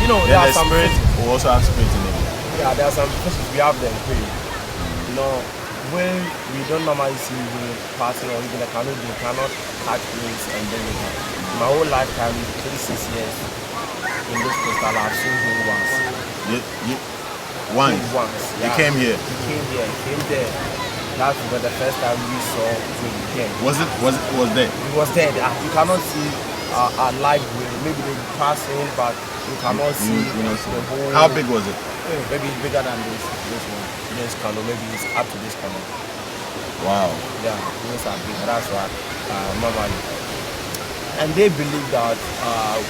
You know, Then there are the some spirit fishes. will also have spirit in it. Yeah, there are some fishes we have them pay. You know, when we don't normally see whale passing or even a canoe, they cannot catch whales and bring it up. My whole lifetime, 26 years in this coastal, I've seen whale once. Once? Once. You Yeah. came here? He came here, came there. That was the first time we saw whale again. Was there? It was dead. You cannot see a live whale. Maybe they pass in, but you cannot see the whole. How big was it? Maybe it's bigger than this one. This canoe. Maybe it's up to this canoe. Wow. Yeah, those are big. That's why normally. And they believe that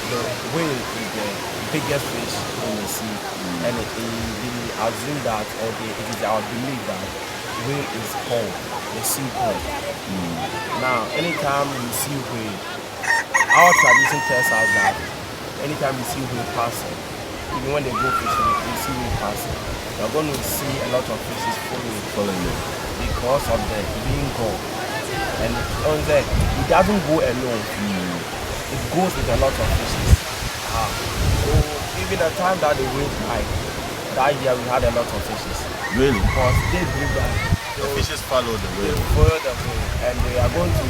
the whale is the biggest fish in the sea, and they assume that, or it is our belief that whale is whole, the sea whale. Now, anytime you see whale, our tradition tells us that anytime you see whale passing, even when they go fishing, you see whale passing, you're going to see a lot of fishes following it because of the being gone. And on that, it doesn't go alone. It goes with a lot of fishes. So even the time that the whale died, that year we had a lot of fishes. Really? Because they believe that the fishes follow the whale. They follow the whale, and they are going to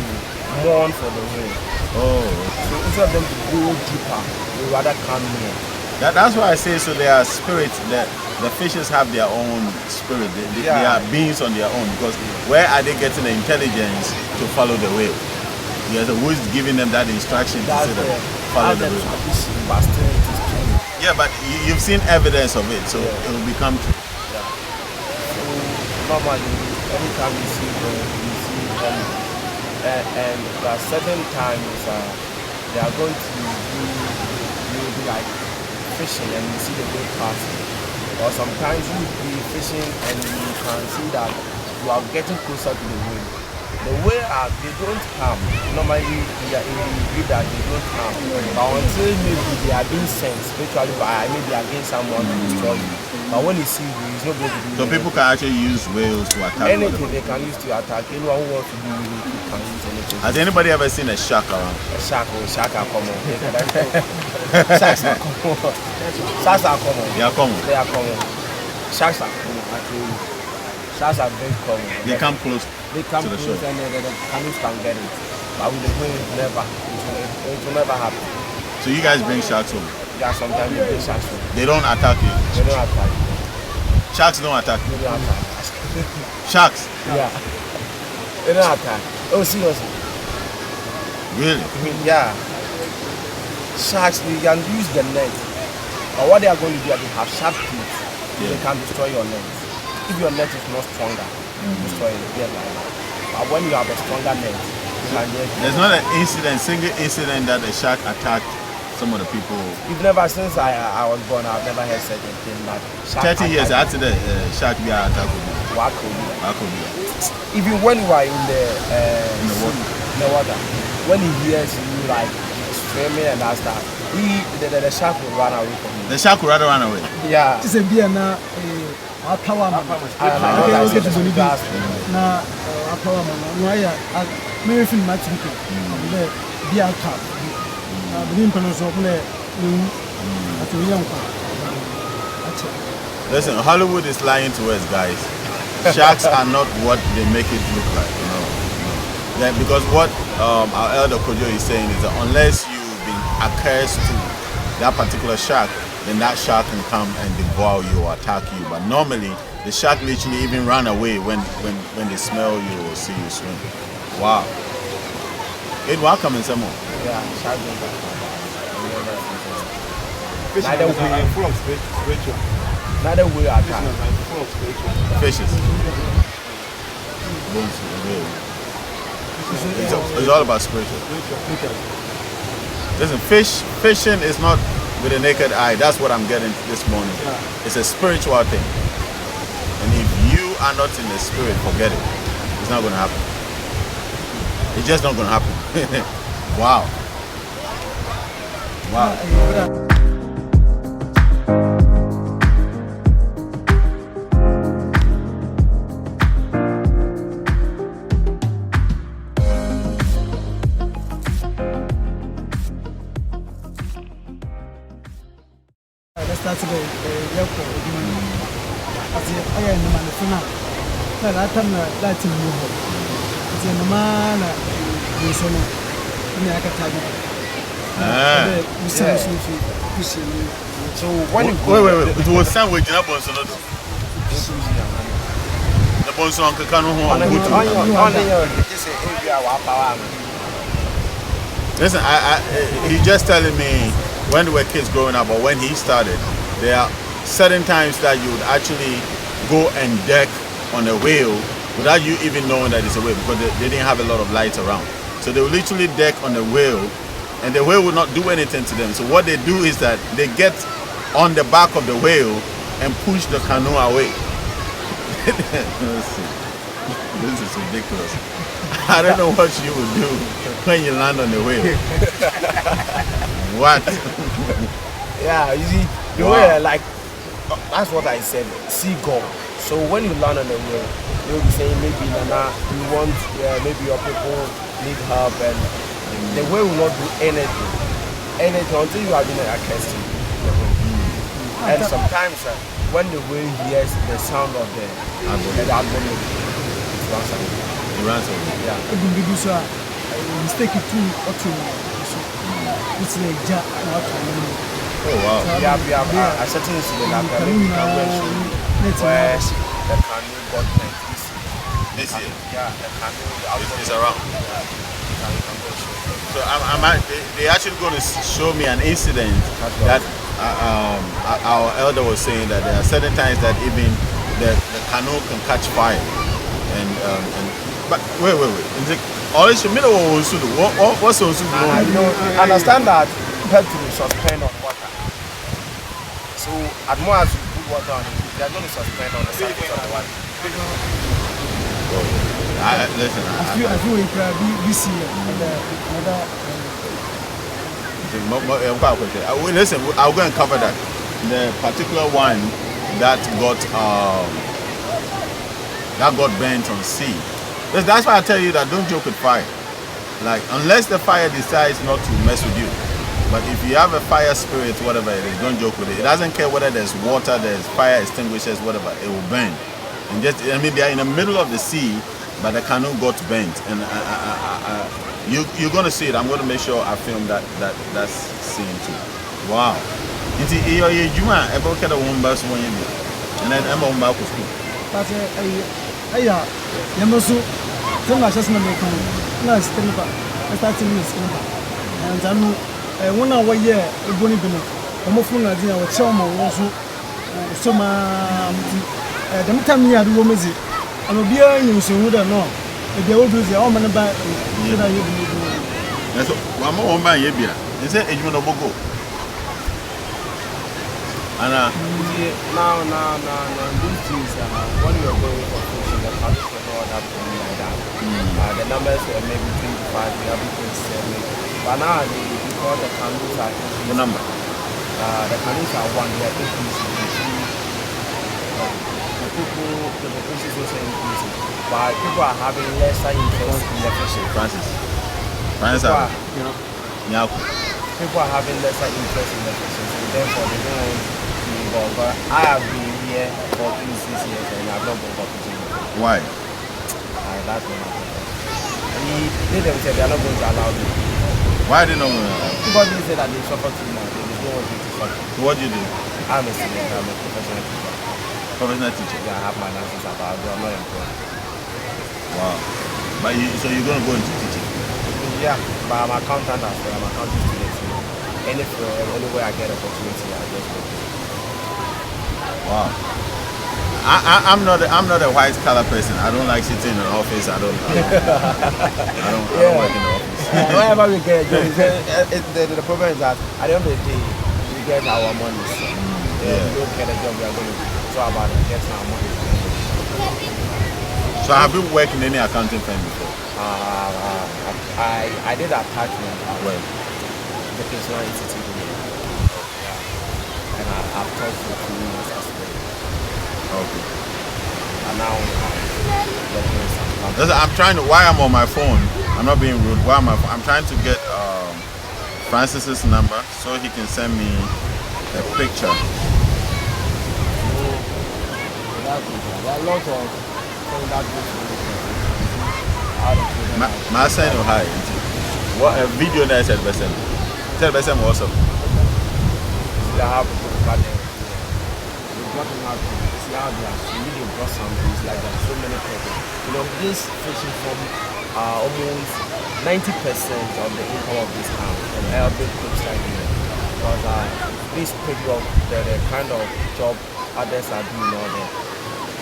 mourn for the whale. Oh. So instead of them to go deeper, they rather come near. That's why I say so. They are spirits. The fishes have their own spirit. They are beings on their own. Because where are they getting the intelligence to follow the whale? Yes, who is giving them that instruction to follow the whale? Yeah, but you've seen evidence of it, so it will become true. Yeah. So normally, anytime you see them, and at certain times they are going to be like fishing, and you see the whale passing. Or sometimes you will be fishing and you can see that you are getting closer to the whale. The whale, they don't harm. Normally, we believe that they don't harm. But until maybe they are being sent spiritually by maybe against someone to destroy you. But when you see whale, it's not going to do so people can actually use whales to attack anything they can use to attack. Anyone who wants to do whale can use anything. Has anybody ever seen a shark around? A shark are common. Sharks are common. Sharks are common. They are common. They are common. Sharks are common. Actually, sharks are very common. They come close. They come to the close shore. and the canoes can get it. But with the whale, never. It will never happen. So you guys bring sharks home? Yeah, sometimes they bring sharks home. They don't attack you? They don't attack. Sharks don't attack you? They don't attack. Sharks? Yeah. They don't attack. Oh, seriously. Really? Yeah. Sharks, you can use the net. But what they are going to do is they have sharp teeth. They can destroy your net. If your net is not stronger, destroy it. Like that. But when you have a stronger net, you can just... There's not an single incident that a shark attacked some of the people. You've never, since I was born, I've never heard such a thing that shark 30 years after the shark be attacked with me. Even when you are in the water, when he hears you like swimming and that stuff, the shark will run away from you. The shark will rather run away? Yeah. It's a beer na Akawa na Akawa no ya me film match ko le beer cup bring pano so le atu yan ko. Listen, Hollywood is lying to us, guys. Sharks are not what they make it look like, Yeah, because what our elder Kojo is saying is that unless you've been accursed to that particular shark, then that shark can come and devour you or attack you. But normally, the shark literally even run away when they smell you or see you swim. Wow. It will come in some more. Yeah, shark don't attack. Neither will attack. Fishes. It's all about spiritual. Listen, fishing is not with the naked eye. That's what I'm getting this morning. It's a spiritual thing. And if you are not in the spirit, forget it. It's not going to happen. It's just not going to happen. Wow. Wow. Let's start today. Airport. As I am the man for now. That time that's in New York. It's in the man. You saw me. I can tell you. So when you wait. It was sandwich in a bonson. The bonson can Listen, he's just telling me when we were kids growing up, or when he started, there are certain times that you would actually go and deck on a whale without you even knowing that it's a whale, because they didn't have a lot of lights around. So they would literally deck on the whale, and the whale would not do anything to them. So what they do is that they get on the back of the whale and push the canoe away. This is ridiculous. I don't know what you would do when you land on the whale. What? Yeah, you see, the way like that's what I said, seagull. So when you land on the whale, you'll be saying maybe Nana, you want maybe your people need help, and the whale will not do anything until you have been accustomed. And sometimes when the whale hears the sound of the abdomen, it runs away. It runs away. Yeah. Mistake it too or too. It's like Jack. Oh wow. We have a certain incident that maybe can mention where the canoe got bent This year. Yeah, the canoe is around. So they actually going to show me an incident that our elder was saying that there are certain times that even the canoe can catch fire, and but wait. Is it always middle or what's also? I understand that you have to suspend on water. So as more as you put water on it, they are going to suspend on the surface of the water. Listen, I feel this year. Listen, I'll go and cover that. The particular one that got burnt on sea. That's why I tell you that don't joke with fire. Like, unless the fire decides not to mess with you. But if you have a fire spirit, whatever it is, don't joke with it. It doesn't care whether there's water, there's fire extinguishers, whatever. It will burn. And they are in the middle of the sea, but the canoe got bent. And you're going to see it. I'm going to make sure I film that scene too. Wow. And then I'm one hour year, a bonny bin, a mofuna, or Chelmo, also, so the time you had women, I'm a beer and you so would know. If they will do the almond about that's one more man, Yabia. Is it a human Bogo? Anna, now, these things, when you're going for fishing, the public will not have to be like that. The numbers were maybe 25, we have between 7. But now, because the canoes are increasing, the number? The canoes are one, they are increasing. The population is also increasing. But people are having lesser interest in the fishing. Francis, people are having lesser interest in the fishing, so therefore they don't want to involve. But I have been here for 26 years and I've not gone for fishing. Why? That's not my problem. They themselves, they are not going to allow me. Why did not? Because they say that they suffer too much. They don't want you to suffer. What do you do? I'm a student. I'm a professional teacher. Professional teacher? Yeah, I have my license, but I'm not employed. Wow. But so you're going to go into teaching? Yeah, but I'm an accountant as well. I'm an accounting student. So anywhere I get opportunity, I just go. Wow. I'm not a white collar person. I don't like sitting in an office. I don't work in the office. Whenever we get a job, the problem is that at the end of the day, we get our money. So we don't get a job, we are going to do. So about it, getting our money. So have you worked in any accounting firm before? I did attachment Where? The personal institute. And I've taught for 2 years as well. Okay. And now I'm trying to, while I'm on my phone, I'm not being rude, I'm trying to get Francis's number so he can send me a picture. There are lots of things that goes on. My sign of high. What a video that said person. Tell person what's up. They have people got them. They brought them out. See how they are. So they brought something. It's like there are so many people. You know, this fishing from almost 90% of the income of this town and Ebook looks like it. Because this people, the kind of job others are doing or the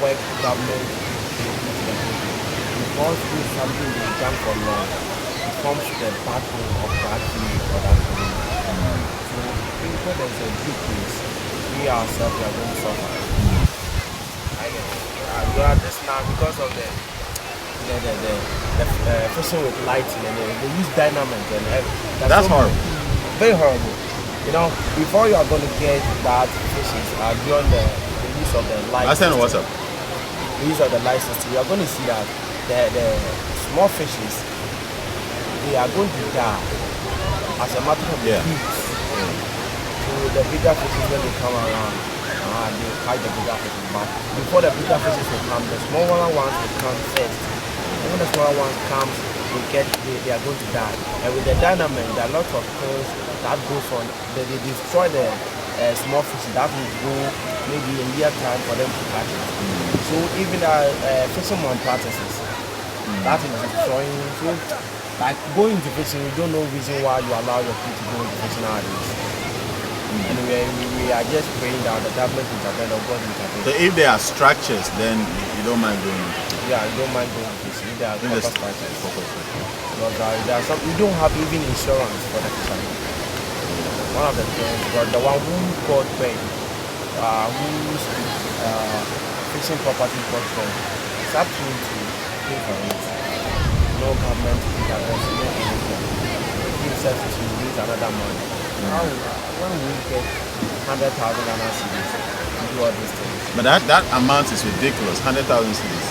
work government because this is something they've done for long, it forms the backbone of that community or that community. So when there's a big place, we ourselves are going to suffer. We are this now because of the fishing with lighting and they use dynamite and that's so horrible. Very horrible. You know, before you are going to get that fishes beyond the use of the light. I said what's up. The use of the light system, you are going to see that the small fishes, they are going to die as a matter of weeks. So the bigger fishes when they come around, they catch the bigger fishes. But before the bigger fishes will come, the smaller ones will come first. And when the smaller ones comes, they are going to die. And with the dynamite, there are lots of things that goes on. They destroy the small fish. That will go maybe a year time for them to catch it. So even fisherman practices, that is destroying. So like going to fishing, we don't know reason why you allow your kids to go into fishing nowadays. And we are just praying that the government intervene or God intervene. So if there are structures, then you don't mind going. Yeah, you don't mind going to fishing. If there are proper structures. Because there are some, we don't have even insurance for the fishermen. One of the things, but the one who got paid, whose fishing property got paid, it's up to him to pay for it. No government intervention, no anything. He himself to use another money. How when we get 100,000 Ghana cedis to do all these things? But that amount is ridiculous. 100,000 cedis.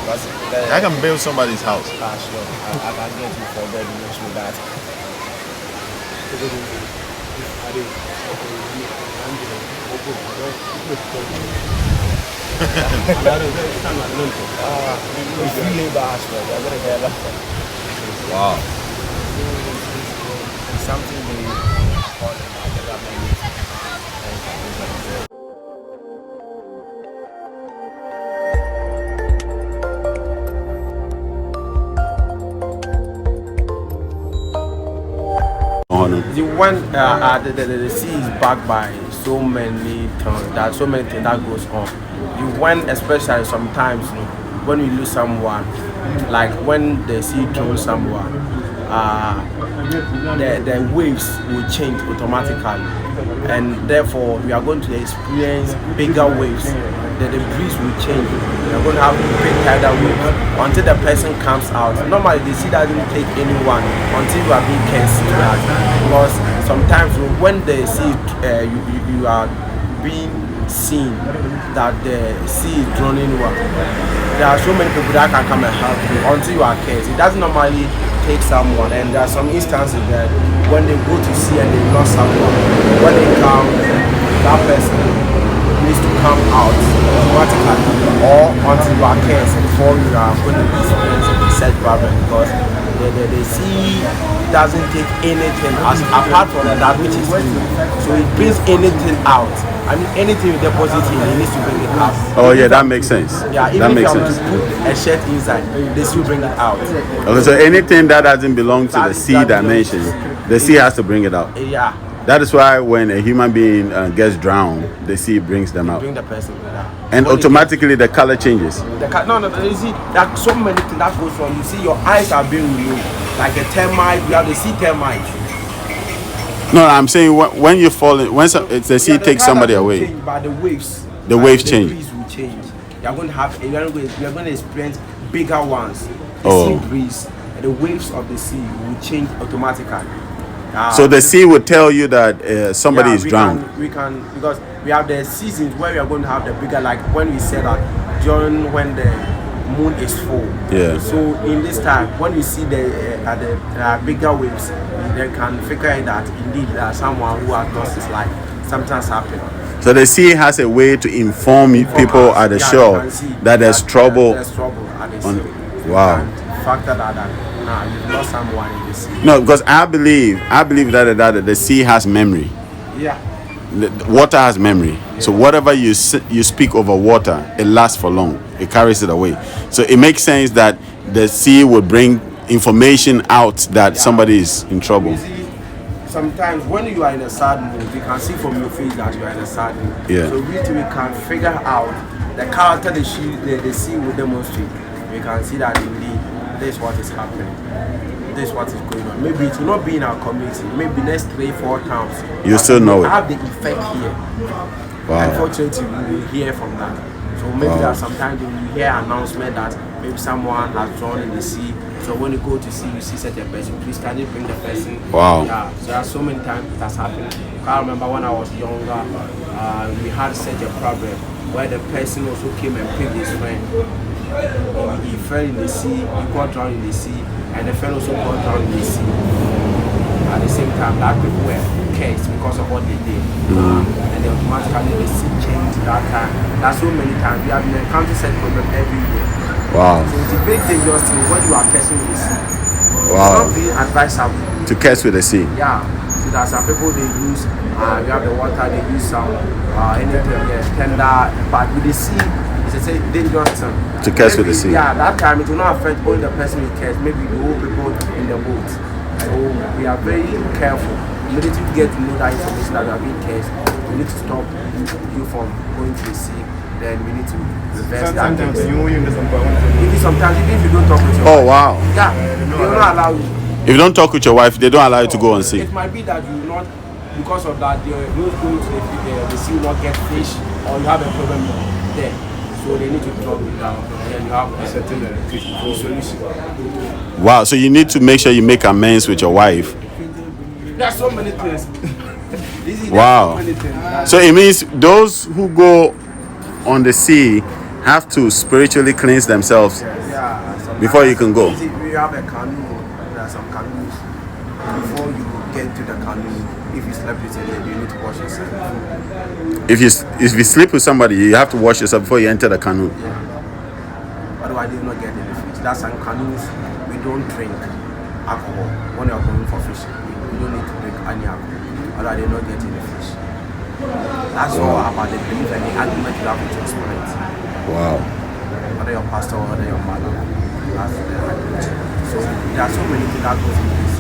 That's it. I can build somebody's house. Sure. I can get you for bed to show that. Wow. It's something very important about the government. The sea is backed by so many things. There are so many things that goes on. Especially sometimes when we lose someone, like when the sea throws someone, the waves will change automatically, and therefore we are going to experience bigger waves. The breeze will change. We are going to have big tidal waves until the person comes out. Normally the sea doesn't take anyone until you are being careful to that, because sometimes when the sea you are being seen that the sea is drowning one, there are so many people that can come and help you until you are careful. It doesn't normally take someone, and there are some instances that when they go to sea and they lost someone, when they come, that person needs to come out automatically or until you are careful before you are going to experience such problem, because the sea doesn't take anything apart from that which is in. So it brings anything out. I mean, anything you deposit in, it needs to bring it out. Oh yeah, that makes sense. Yeah, even if you have to put a shirt inside, they still bring it out. Okay, so anything that doesn't belong to the sea dimension, the sea has to bring it out. Yeah. That is why when a human being gets drowned, the sea brings them out. Bring the person out. And automatically the color changes. No, you see, there are so many things that goes wrong. You see, your eyes are being removed. Like a termite, you have the sea termite. No, I'm saying when you fall in, when the sea takes somebody away. Change, but the waves. The waves change. The breeze will change. You are going to have. You are going to experience bigger ones. The sea breeze, and the waves of the sea will change automatically. So the sea will tell you that somebody is drowned. We can because we have the seasons where we are going to have the bigger, like when we say that during when the moon is full. Yeah. So in this time, when we see the bigger waves, they can figure out that indeed someone who has lost his life. Sometimes happen. So the sea has a way to inform people at the shore that there's trouble. There's trouble at the sea. Wow. And factor that now you've lost someone in the sea. No, because I believe that the sea has memory. Yeah. The water has memory. So whatever you speak over water, it lasts for long. It carries it away. So it makes sense that the sea would bring information out that somebody is in trouble. You see, sometimes when you are in a sad mood, you can see from your face that you are in a sad mood. Yeah. So we can figure out the character the sea will demonstrate. We can see that indeed this is what is happening. This is what is going on. Maybe it will not be in our community. Maybe next 3-4 towns. You still know it. Have the effect here. Wow. Unfortunately, we will hear from that. So maybe that sometimes we will hear announcement that maybe someone has drowned in the sea. So when you go to see, you see such a person, please can you bring the person? Wow. Yeah. So there are so many times it has happened. I remember when I was younger, we had such a problem where the person also came and picked his friend. He fell in the sea, he got drowned in the sea, and the friend also got drowned in the sea. At the same time, that people were cursed because of what they did. And then automatically the sea changed that time. That's so many times. We have been encountering such problem every year. Wow. So it's a very dangerous thing when you are cursing with the sea. Wow. It's not being advisable. To curse with the sea. Yeah. So there are some people they use, we have the water, they use some anything, tender, but with the sea, it's a dangerous thing. To curse with the sea. Yeah, that time it will not affect only the person who cares, maybe the whole people in the boat. So we are very careful. Immediately to get to know that information that we are being cursed, we need to stop you from going to the sea. Then we need to reverse that. Sometimes Even you sometimes, even if you don't talk with your Oh wife, wow. yeah, they will not allow you. If you don't talk with your wife, they don't allow you to go on sea. It might be that you will not, because of that, you will go to the sea will not get fish, or you have a problem there. So they need to drop it down, and you have a certain solution. Wow. So you need to make sure you make amends with your wife. There are so many things. Wow. So it means those who go on the sea have to spiritually cleanse themselves before you can go. We have a canoe. There are some canoes. Before you get to the canoe, if you slept with it, you need to wash yourself. If you sleep with somebody, you have to wash yourself before you enter the canoe. Yeah. Otherwise, they will not get any fish. That's some canoes. We don't drink alcohol when you are going for fishing. You don't need to drink any alcohol. Otherwise, they will not get any fish. That's all about the belief and the argument you have with your spirit. Wow. Whether your pastor or whether your mother. That's the argument. So there are so many things that goes into this.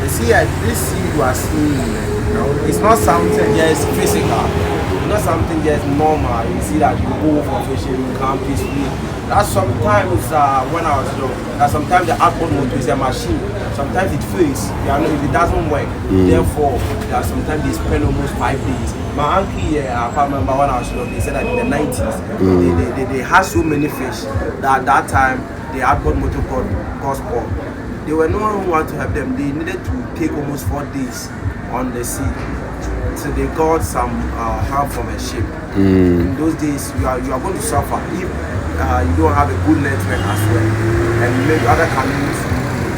You see, this sea you are seeing, it's not something just physical. It's not something just normal. You see that you go for fishing, you come peacefully. That's sometimes when I was young, that sometimes the outboard motor is a machine. Sometimes it fails. If it doesn't work, therefore, that sometimes they spend almost 5 days. My uncle here, I can't remember when I was young, they said that in the 90s, they had so many fish that at that time, the outboard motor got spoiled. They were no one who wanted to help them. They needed to take almost 4 days on the sea. So they got some help from a ship. In those days, you are going to suffer if you don't have a good network as well. And maybe other canoes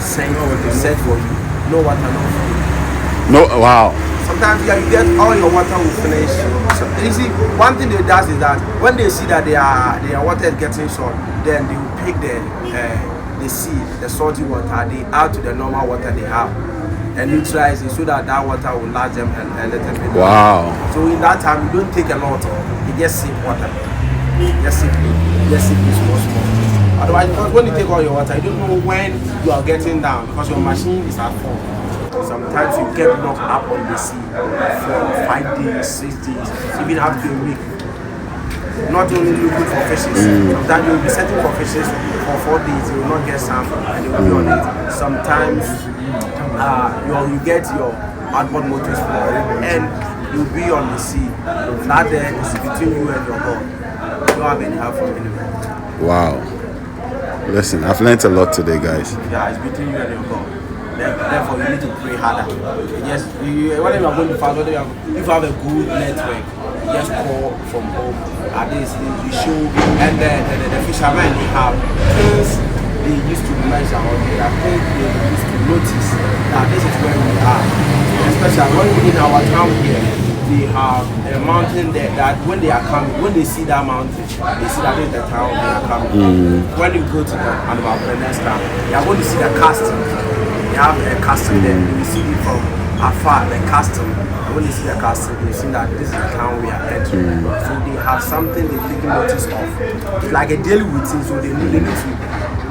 set for you. No water, no food. No. Wow. Sometimes you get all your water will finish. So you see, one thing they does is that when they see that their water is getting short, then they will pick the sea, the salty water, they add to the normal water they have and neutralize it so that water will last them a little bit. Wow. So in that time you don't take a lot, you just sip water. Just sip it small. Otherwise, because when you take all your water, you don't know when you are getting down because your machine is at fault. Sometimes you get knocked up on the sea for 5 days, 6 days, even up to a week. Not only looking for fishes, sometimes you will be searching for fishes for 4 days, you will not get some and you will be on it. Sometimes you get your outboard motors full and you'll be on the sea. That there is between you and your God. You don't have any help from anywhere. Wow. Listen, I've learned a lot today, guys. Yeah, it's between you and your God. Therefore, you need to pray harder. Whenever you are going to fast, if you have a good network, you just call from home. At least you show, and the fishermen they have things they used to measure, or I think they used to notice that this is where we are. Especially when we in our town here, we have a mountain there that when they are coming, when they see that mountain, they see that this is the town they are coming. When you go to the animal next town, you are going to see the castle. They have a castle there. You see it from afar, the castle. When you see the castle, you see that this is the town we are entering. So they have something they take notice of. It's like a daily routine, so they need to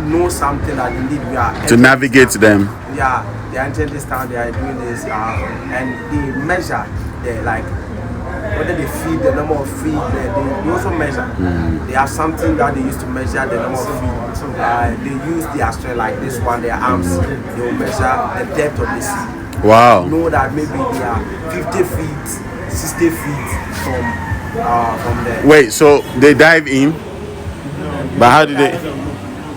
know something that indeed we are to navigate them. Yeah, they enter this town, they are doing this, and they measure like whether they feed, the number of feed, they also measure. They have something that they used to measure the number of feed. They use their strength, like this one, their arms. They will measure the depth of the sea. Wow. You know that maybe they are 50 feet, 60 feet from there. Wait, so they dive in? But how did they?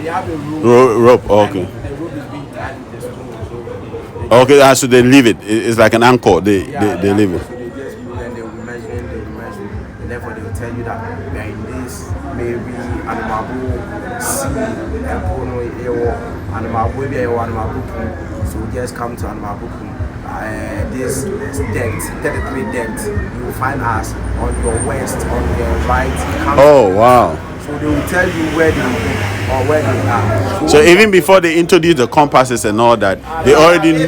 They have a rope. Rope. Okay. The rope is being tied with the stone. Okay, so they leave it. It's like an anchor. They leave it. So they just move and they will be measuring, and therefore they will tell you that we are in this, maybe animal sea, and pono animal so we just come to animal this depth, 33 depth, you will find us on your west, on your right. Oh wow. So they will tell you where they are or where they are. So even before they introduce the compasses and all that, they already knew.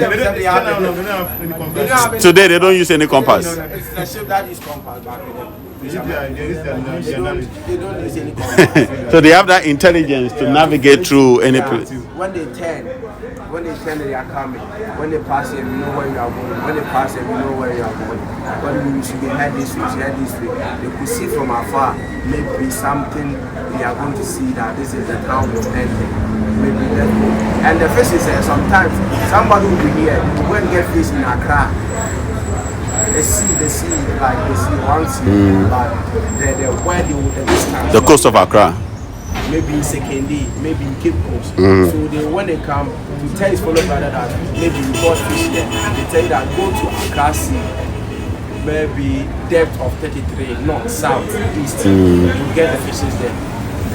Today they don't use any compass. It's the ship that is compass back then. They don't use any compass. So they have that intelligence to navigate through any place. When they turn, they are coming. When they pass them, you know where you are going. When they pass them, you know where you are going. When you should be head this way, they could see from afar maybe something they are going to see that this is the town of ending. Maybe that. And the fish is sometimes somebody will be here, you go and get fish in Accra. They see one sea, but where the distance. The coast of Accra. Maybe in Sekendi, maybe in Cape Coast. So when they come to tell his fellow brother that maybe you caught fish there, they tell you that go to Accra Sea, maybe depth of 33, north, south, east, you get the fishes there.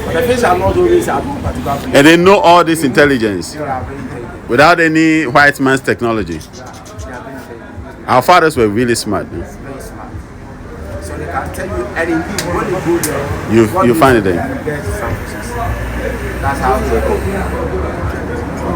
But the fish are not always at one particular place. And they know all this intelligence They are very intelligent. without any white man's technology. They are very intelligent. Our fathers were really smart. Very smart. So they can tell you, and indeed when you go there, You find it there. You get some fishes. That's how they go.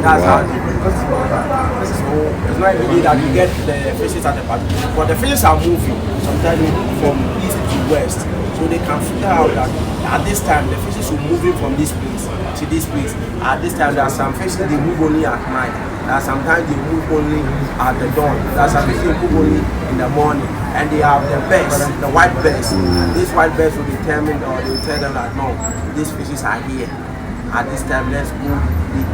That's how they go. So it's not really that you get the fishes at the back, but the fishes are moving sometimes from east to west. So they can figure out that at this time the fishes are moving from this place to this place. At this time there are some fishes they move only at night. There are sometimes they move only at the dawn. There are some fishes they move only in the morning. And they have the birds, the white birds. These white birds will determine, or they will tell them that no, these fishes are here. At this time, let's go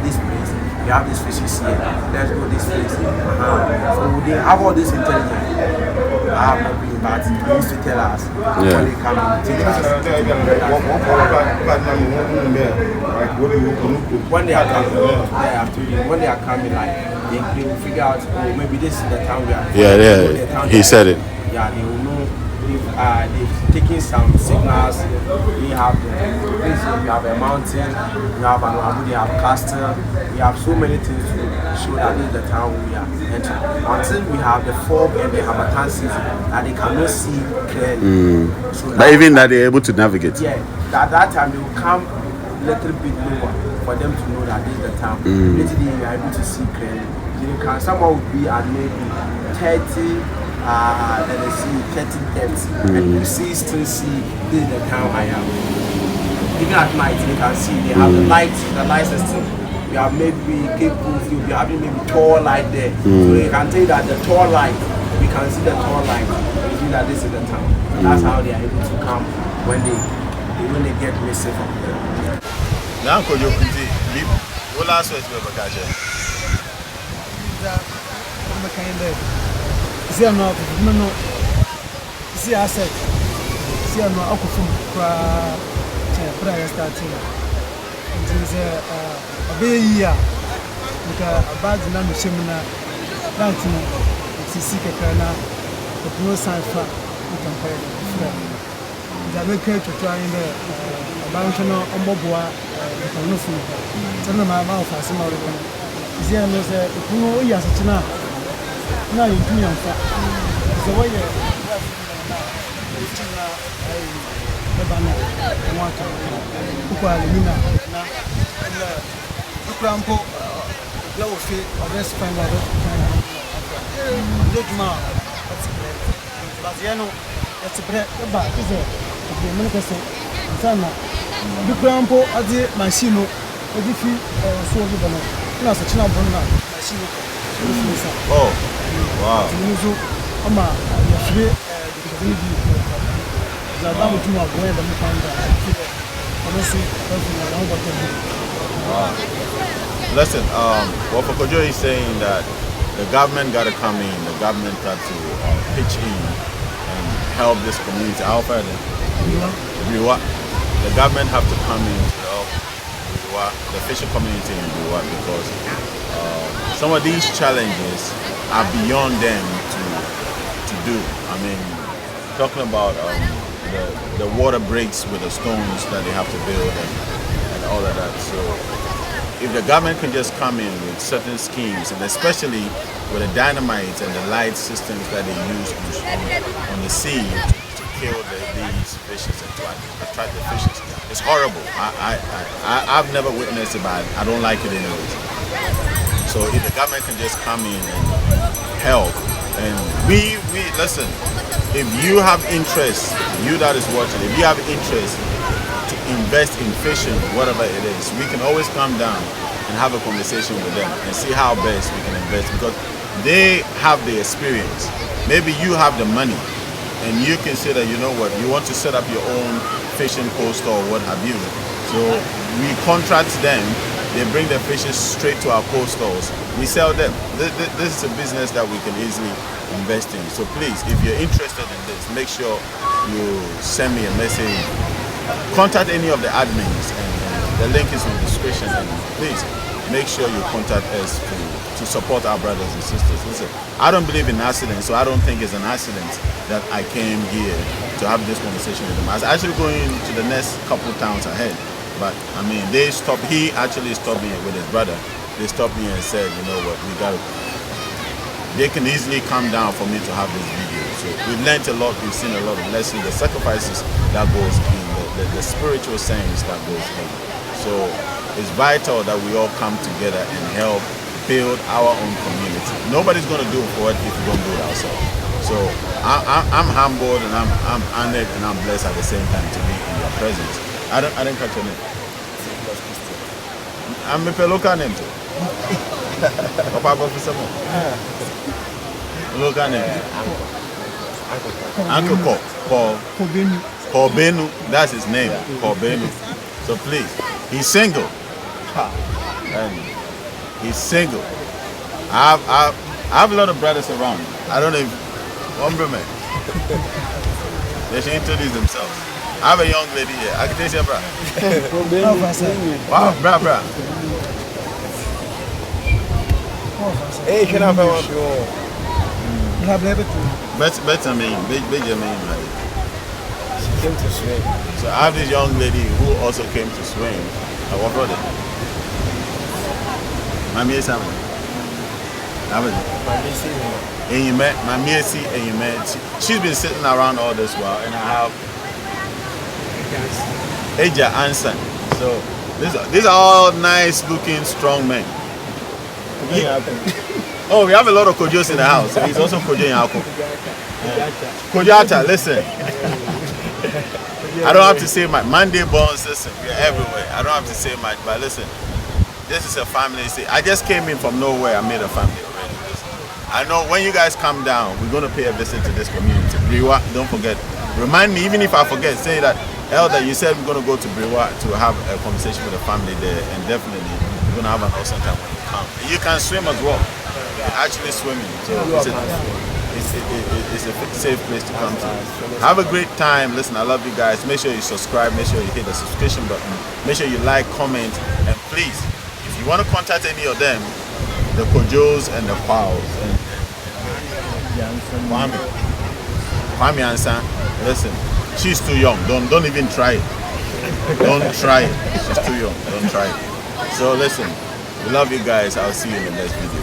this place. We have these fishes here. Let's go this place. So they have all this intelligence. I have not been, but they used to tell us when they come and teach us. When they are coming, when they are coming, like they will figure out, oh, maybe this is the town we are. Yeah. He said it. Yeah, they will know if they've taken some signals. We have a mountain, we have an Abu, they have castle, we have so many things to show that this is the town we are entering. Until we have the fog and the Hamatan season that they cannot see clearly. So But even that they're able to navigate. Yeah, at that time they will come a little bit lower for them to know that this is the town. Literally you are able to see clearly. Someone would be at maybe 30. Let us see 30 depths, and you still see this is the town I am. Even at night, you can see they have the light system. You have maybe cable, you'll be having maybe tall light there. So you can tell that the tall light, we can see the tall light, you see that this is the town. So that's how they are able to come when they get missing from there. Now, could you please what last words we see no see asset see no akufum pra prayer starting nti say abeya nka abad na no shemna plant no sisi kekana ko no sanfa nka pa make it to try in the Banshana on Boboa, the food. Tell my mouth as some of them. Is there no say, yes, it's now. Now you do me on fat. So, why you the banner, water, Uqualina, Ucrampo, low feet, or best friend, look now. Baziano, that's a bread, the back is it? The American Sana, the Crampo, Adi, Machino, a different so given. Plus a china bonnet, Machino. Oh, wow. Muzo, Ama, Yashwe, the Dama to my boy, the Mukanda, honestly, wow. Listen, what Fokojo is saying that the government got to come in, the government got to pitch in and help this community. How far then? The government have to come in to help the fishing community in Briwa because some of these challenges are beyond them to do. I mean, talking about the water breaks with the stones that they have to build and all of that. So if the government can just come in with certain schemes, and especially with the dynamites and the light systems that they use on the sea to kill these fishes and to attract the fishes, it's horrible. I've never witnessed it, but I don't like it anyways. So if the government can just come in and help, and we listen, if you have interest, you that is watching, if you have interest to invest in fishing, whatever it is, we can always come down and have a conversation with them and see how best we can invest because they have the experience. Maybe you have the money and you can say that, you know what, you want to set up your own fishing post or what have you. So we contract them, they bring the fishes straight to our cold stores. We sell them. This is a business that we can easily invest in. So please, if you're interested in this, make sure you send me a message. Contact any of the admins, and the link is in the description. And please make sure you contact us to support our brothers and sisters. Listen, I don't believe in accidents, so I don't think it's an accident that I came here to have this conversation with them. I was actually going to the next couple towns ahead. But I mean, he actually stopped me with his brother. They stopped me and said, you know what, they can easily come down for me to have this video. So we've learned a lot, we've seen a lot of lessons, the sacrifices that goes in, the spiritual sense that goes in. So it's vital that we all come together and help build our own community. Nobody's going to do it for it if we don't do it ourselves. So I'm humbled and I'm honored and I'm blessed at the same time to be in your presence. I didn't catch your name. I'm a local name too. Local name. Uncle Paul Benu. That's his name. Paul Benu. So please, he's single. And he's single. I have a lot of brothers around. I don't know if one man. They should introduce themselves. I have a young lady here. I can taste your bra. Wow, bra. Hey, can I have one? Better me. She came to swim. So I have this young lady who also came to swim. What brother? Mami is Sam. She's been sitting around all this while, and I have Eja Ansan. So these are all nice looking strong men. Oh, we have a lot of Kojos in the house. He's also Kojo in Alco. Kojata, listen. I don't have to say much. Monday Bones, listen, we're everywhere. I don't have to say much, but listen, this is a family. See, I just came in from nowhere. I made a family already. Listen, I know when you guys come down, we're going to pay a visit to this community. Briwa, don't forget. Remind me, even if I forget, say that, Elder, you said we're going to go to Briwa to have a conversation with the family there, and definitely we're going to have an awesome time when you come. You can swim as well. You're actually swimming. So it's a safe place to come to. Have a great time. Listen, I love you guys. Make sure you subscribe. Make sure you hit the subscription button. Make sure you like, comment, and please, if you want to contact any of them, the Kojos and the Pals and Kwame Ansan, listen, She's too young. Don't even try it. Don't try it. She's too young. Don't try it. So listen, we love you guys. I'll see you in the next video.